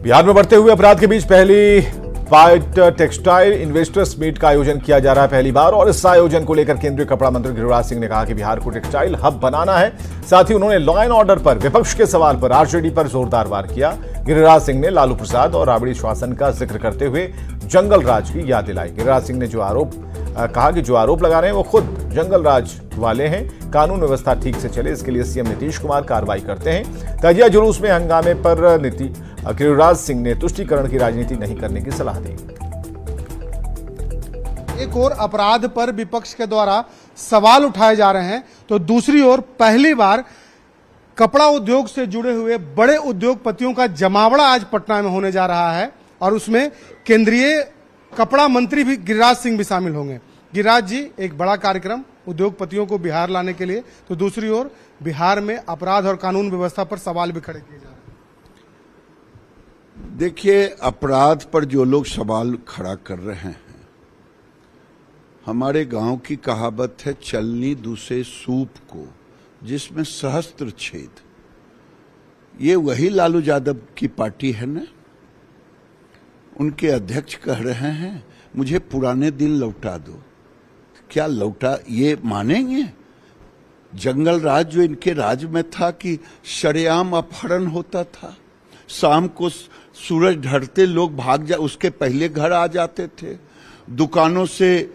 बिहार में बढ़ते हुए अपराध के बीच पहली वाइट टेक्सटाइल इन्वेस्टर्स मीट का आयोजन किया जा रहा है पहली बार। और इस आयोजन को लेकर केंद्रीय कपड़ा मंत्री गिरिराज सिंह ने कहा कि बिहार को टेक्सटाइल हब बनाना है। साथ ही उन्होंने लॉ एंड ऑर्डर पर विपक्ष के सवाल पर आरजेडी पर जोरदार वार किया। गिरिराज सिंह ने लालू प्रसाद और राबड़ी शासन का जिक्र करते हुए जंगल राज की याद दिलाई। गिरिराज सिंह ने कहा कि जो आरोप लगा रहे हैं वो खुद जंगल राज वाले हैं। कानून व्यवस्था ठीक से चले इसके लिए सीएम नीतीश कुमार कार्रवाई करते हैं। ताजिया जुलूस में हंगामे पर गिरिराज सिंह ने तुष्टीकरण की राजनीति नहीं करने की सलाह दी। एक और अपराध पर विपक्ष के द्वारा सवाल उठाए जा रहे हैं तो दूसरी ओर पहली बार कपड़ा उद्योग से जुड़े हुए बड़े उद्योगपतियों का जमावड़ा आज पटना में होने जा रहा है और उसमें केंद्रीय कपड़ा मंत्री भी गिरिराज सिंह भी शामिल होंगे। गिरिराज जी, एक बड़ा कार्यक्रम उद्योगपतियों को बिहार लाने के लिए, तो दूसरी ओर बिहार में अपराध और कानून व्यवस्था पर सवाल भी खड़े किए जा रहे हैं। देखिए, अपराध पर जो लोग सवाल खड़ा कर रहे हैं, हमारे गांव की कहावत है, चलनी दूसरे सूप को जिसमें सहस्त्र छेद। ये वही लालू यादव की पार्टी है ना। उनके अध्यक्ष कह रहे हैं मुझे पुराने दिन लौटा दो। क्या लौटा ये मानेंगे? जंगल राज जो इनके राज में था कि शरेआम अपहरण होता था, शाम को सूरज ढलते लोग भाग जा, उसके पहले घर आ जाते थे, दुकानों से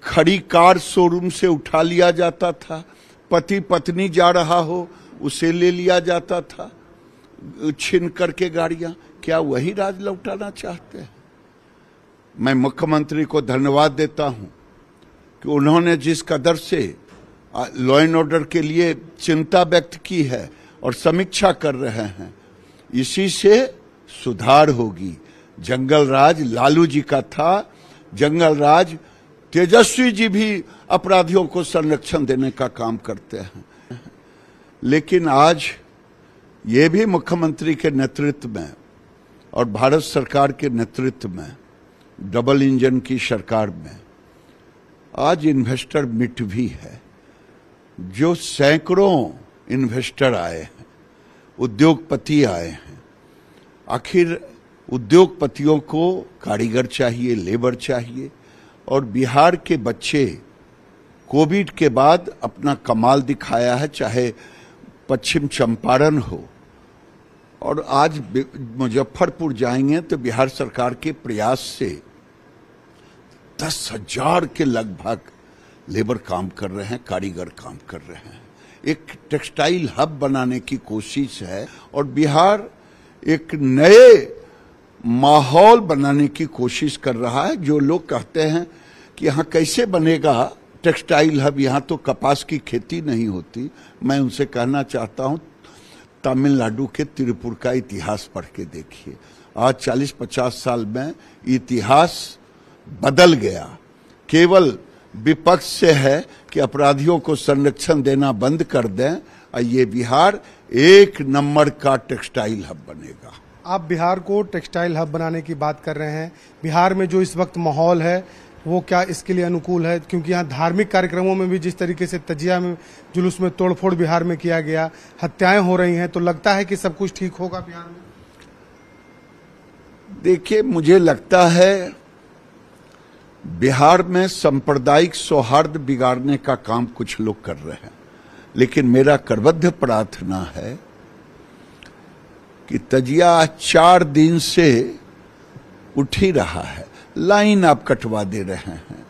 खड़ी कार शोरूम से उठा लिया जाता था, पति पत्नी जा रहा हो उसे ले लिया जाता था छीन करके गाड़ियां। क्या वही राज लौटाना चाहते हैं? मैं मुख्यमंत्री को धन्यवाद देता हूं कि उन्होंने जिस कदर से लॉ एंड ऑर्डर के लिए चिंता व्यक्त की है और समीक्षा कर रहे हैं, इसी से सुधार होगी। जंगल राज लालू जी का था। जंगल राज तेजस्वी जी भी अपराधियों को संरक्षण देने का काम करते हैं। लेकिन आज ये भी मुख्यमंत्री के नेतृत्व में और भारत सरकार के नेतृत्व में, डबल इंजन की सरकार में आज इन्वेस्टर मीट भी है, जो सैकड़ों इन्वेस्टर आए हैं, उद्योगपति आए हैं। आखिर उद्योगपतियों को कारीगर चाहिए, लेबर चाहिए, और बिहार के बच्चे कोविड के बाद अपना कमाल दिखाया है, चाहे पश्चिम चंपारण हो। और आज मुजफ्फरपुर जाएंगे तो बिहार सरकार के प्रयास से 10,000 के लगभग लेबर काम कर रहे हैं, कारीगर काम कर रहे हैं। एक टेक्सटाइल हब बनाने की कोशिश है और बिहार एक नए माहौल बनाने की कोशिश कर रहा है। जो लोग कहते हैं कि यहाँ कैसे बनेगा टेक्सटाइल हब, यहाँ तो कपास की खेती नहीं होती, मैं उनसे कहना चाहता हूँ तमिलनाडु के तिरुपुर का इतिहास पढ़ के देखिए। आज 40-50 साल में इतिहास बदल गया। केवल विपक्ष से है कि अपराधियों को संरक्षण देना बंद कर दें और ये बिहार एक नंबर का टेक्सटाइल हब बनेगा। आप बिहार को टेक्सटाइल हब बनाने की बात कर रहे हैं। बिहार में जो इस वक्त माहौल है वो क्या इसके लिए अनुकूल है? क्योंकि यहाँ धार्मिक कार्यक्रमों में भी जिस तरीके से तजिया में जुलूस में तोड़फोड़ बिहार में किया गया, हत्याएं हो रही हैं, तो लगता है कि सब कुछ ठीक होगा बिहार में? देखिए, मुझे लगता है बिहार में सांप्रदायिक सौहार्द बिगाड़ने का काम कुछ लोग कर रहे हैं, लेकिन मेरा करबद्ध प्रार्थना है कि तजिया 4 दिन से उठ ही रहा है, लाइन आप कटवा दे रहे हैं।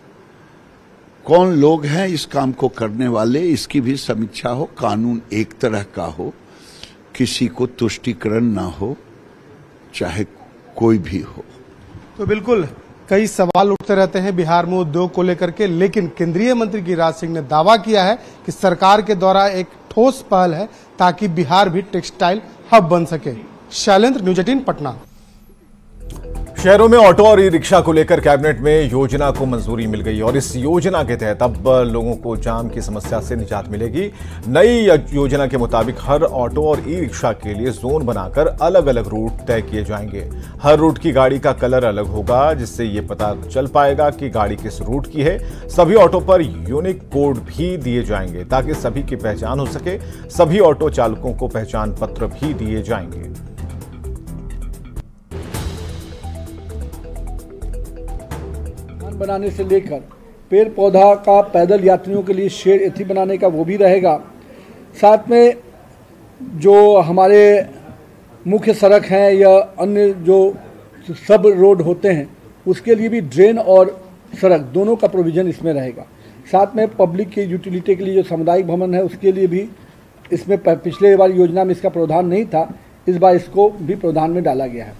कौन लोग हैं इस काम को करने वाले, इसकी भी समीक्षा हो। कानून एक तरह का हो, किसी को तुष्टीकरण ना हो, चाहे कोई भी हो। तो बिल्कुल कई सवाल उठते रहते हैं बिहार में उद्योग को लेकर के, लेकिन केंद्रीय मंत्री गिरिराज सिंह ने दावा किया है कि सरकार के द्वारा एक ठोस पहल है ताकि बिहार भी टेक्सटाइल हब बन सके। शैलेंद्र, न्यूज 18 पटना। शहरों में ऑटो और ई रिक्शा को लेकर कैबिनेट में योजना को मंजूरी मिल गई और इस योजना के तहत अब लोगों को जाम की समस्या से निजात मिलेगी। नई योजना के मुताबिक हर ऑटो और ई रिक्शा के लिए जोन बनाकर अलग अलग रूट तय किए जाएंगे। हर रूट की गाड़ी का कलर अलग होगा, जिससे ये पता चल पाएगा कि गाड़ी किस रूट की है। सभी ऑटो पर यूनिक कोड भी दिए जाएंगे ताकि सभी की पहचान हो सके। सभी ऑटो चालकों को पहचान पत्र भी दिए जाएंगे। बनाने से लेकर पेड़ पौधा का, पैदल यात्रियों के लिए शेड एथी बनाने का वो भी रहेगा। साथ में जो हमारे मुख्य सड़क हैं या अन्य जो सब रोड होते हैं उसके लिए भी ड्रेन और सड़क दोनों का प्रोविज़न इसमें रहेगा। साथ में पब्लिक की यूटिलिटी के लिए जो सामुदायिक भवन है उसके लिए भी इसमें पिछले बार योजना में इसका प्रावधान नहीं था, इस बार इसको भी प्रावधान में डाला गया है।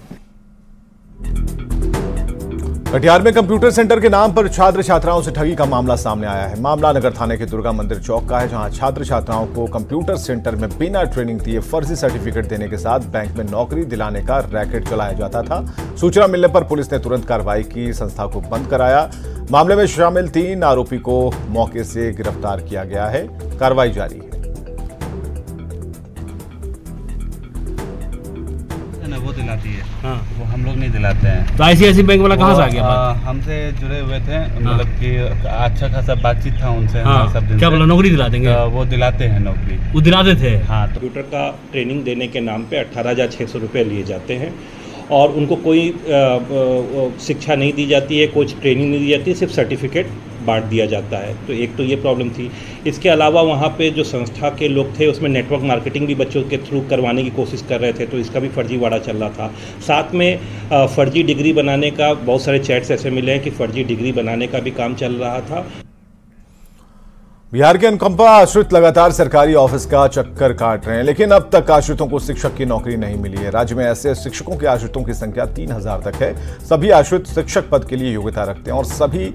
कटिहार में कंप्यूटर सेंटर के नाम पर छात्र छात्राओं से ठगी का मामला सामने आया है। मामला नगर थाने के दुर्गा मंदिर चौक का है, जहां छात्र छात्राओं को कंप्यूटर सेंटर में बिना ट्रेनिंग दिए फर्जी सर्टिफिकेट देने के साथ बैंक में नौकरी दिलाने का रैकेट चलाया जाता था। सूचना मिलने पर पुलिस ने तुरंत कार्रवाई की, संस्था को बंद कराया। मामले में शामिल 3 आरोपी को मौके से गिरफ्तार किया गया है। कार्रवाई जारी है। वो दिलाती है, हाँ, वो हम लोग नहीं दिलाते हैं। तो ICICI बैंक वाला कहाँ से आ गया? हमसे जुड़े हुए थे, मतलब कि अच्छा खासा बातचीत था उनसे। हाँ, सब दिन क्या बोला, नौकरी दिला देंगे? वो दिलाते हैं नौकरी, वो दिलाते थे। हाँ, तो कंप्यूटर का ट्रेनिंग देने के नाम पे 18,600 रुपये लिए जाते हैं और उनको कोई शिक्षा नहीं दी जाती है, कोई ट्रेनिंग नहीं दी जाती है, सिर्फ सर्टिफिकेट बांट दिया जाता है। तो एक तो ये प्रॉब्लम थी। इसके अलावा वहाँ पे जो संस्था के लोग थे उसमें नेटवर्क मार्केटिंग भी बच्चों के थ्रू करवाने की कोशिश कर रहे थे, तो इसका भी फर्जीवाड़ा चल रहा था। साथ में फर्जी डिग्री बनाने का बहुत सारे चैट्स ऐसे मिले हैं कि फर्जी डिग्री बनाने का भी काम चल रहा था। बिहार के अनुकंपा आश्रित लगातार सरकारी ऑफिस का चक्कर काट रहे हैं, लेकिन अब तक आश्रितों को शिक्षक की नौकरी नहीं मिली है। राज्य में ऐसे शिक्षकों के आश्रितों की संख्या 3000 तक है। सभी आश्रित शिक्षक पद के लिए योग्यता रखते हैं और सभी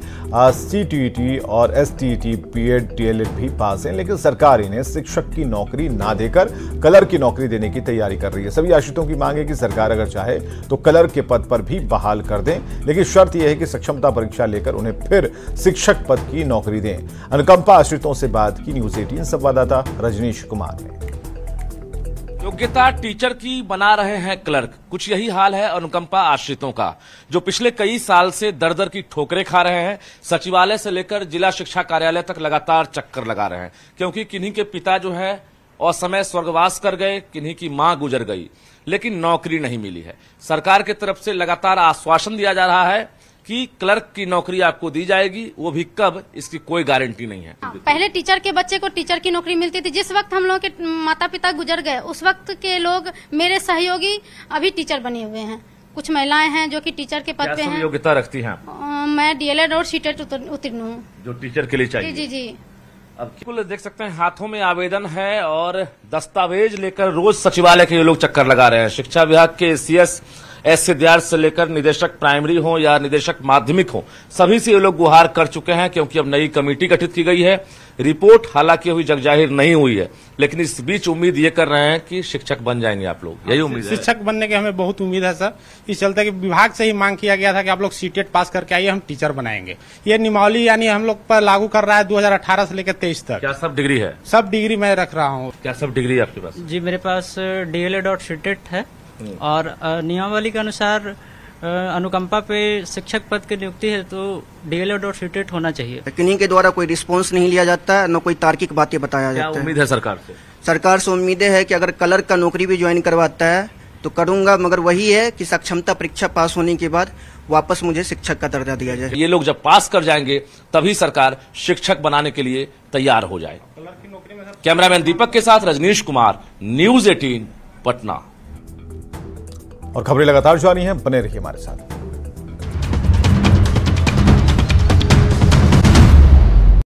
CTET और STET BEd DLEd भी पास हैं, लेकिन सरकार इन्हें शिक्षक की नौकरी ना देकर कलर की नौकरी देने की तैयारी कर रही है। सभी आश्रितों की मांग है कि सरकार अगर चाहे तो कलर के पद पर भी बहाल कर दें, लेकिन शर्त यह है कि सक्षमता परीक्षा लेकर उन्हें फिर शिक्षक पद की नौकरी दें। अनुकंपा आश्रित से बात की न्यूज़ 18 संवाददाता रजनीश कुमार ने। योग्यता टीचर की बना रहे हैं क्लर्क। कुछ यही हाल है अनुकंपा आश्रितों का, जो पिछले कई साल से दर दर की ठोकरें खा रहे हैं। सचिवालय से लेकर जिला शिक्षा कार्यालय तक लगातार चक्कर लगा रहे हैं, क्योंकि किन्हीं के पिता जो है असमय स्वर्गवास कर गए, किन्हीं की मां गुजर गई, लेकिन नौकरी नहीं मिली है। सरकार की तरफ से लगातार आश्वासन दिया जा रहा है कि क्लर्क की नौकरी आपको दी जाएगी, वो भी कब, इसकी कोई गारंटी नहीं है। पहले टीचर के बच्चे को टीचर की नौकरी मिलती थी। जिस वक्त हम लोग के माता पिता गुजर गए उस वक्त के लोग, मेरे सहयोगी अभी टीचर बने हुए हैं। कुछ महिलाएं हैं जो कि टीचर के पद पे हैं। योग्यता रखती हैं? मैं DLEd और CTET उत्तीर्ण हूँ, जो टीचर के लिए चाहिए। जी जी। अब बिल्कुल देख सकते हैं हाथों में आवेदन है और दस्तावेज लेकर रोज सचिवालय के ये लोग चक्कर लगा रहे हैं। शिक्षा विभाग के CS सिद्धार्थ से लेकर निदेशक प्राइमरी हो या निदेशक माध्यमिक हो, सभी से ये लोग गुहार कर चुके हैं, क्योंकि अब नई कमेटी गठित की गई है। रिपोर्ट हालांकि अभी जगजाहिर नहीं हुई है, लेकिन इस बीच उम्मीद ये कर रहे हैं कि शिक्षक बन जाएंगे आप लोग। यही उम्मीद है। शिक्षक बनने की हमें बहुत उम्मीद है सर। इस चलते कि विभाग से ही मांग किया गया था कि आप लोग CTET पास करके आइए, हम टीचर बनाएंगे। ये नियमावली यानी हम लोग पर लागू कर रहा है 2018 से लेकर 23 तक। क्या सब डिग्री है? सब डिग्री मैं रख रहा हूँ। क्या सब डिग्री है आपके पास? जी, मेरे पास DLEd और CTET है और नियमावली के अनुसार अनुकंपा पे शिक्षक पद की नियुक्ति है तो DLEd और CTET होना चाहिए। किन्हीं के द्वारा कोई रिस्पॉन्स नहीं लिया जाता है, न कोई तार्किक बातें बताया जाता है। क्या उम्मीद है सरकार से? सरकार से उम्मीदें है कि अगर क्लर्क का नौकरी भी ज्वाइन करवाता है तो करूंगा, मगर वही है कि सक्षमता परीक्षा पास होने के बाद वापस मुझे शिक्षक का दर्जा दिया जाए। ये लोग जब पास कर जाएंगे तभी सरकार शिक्षक बनाने के लिए तैयार हो जाए। कैमरामैन दीपक के साथ रजनीश कुमार, न्यूज़ 18 पटना। और खबरें लगातार जारी हैं, बने रहिए हमारे साथ।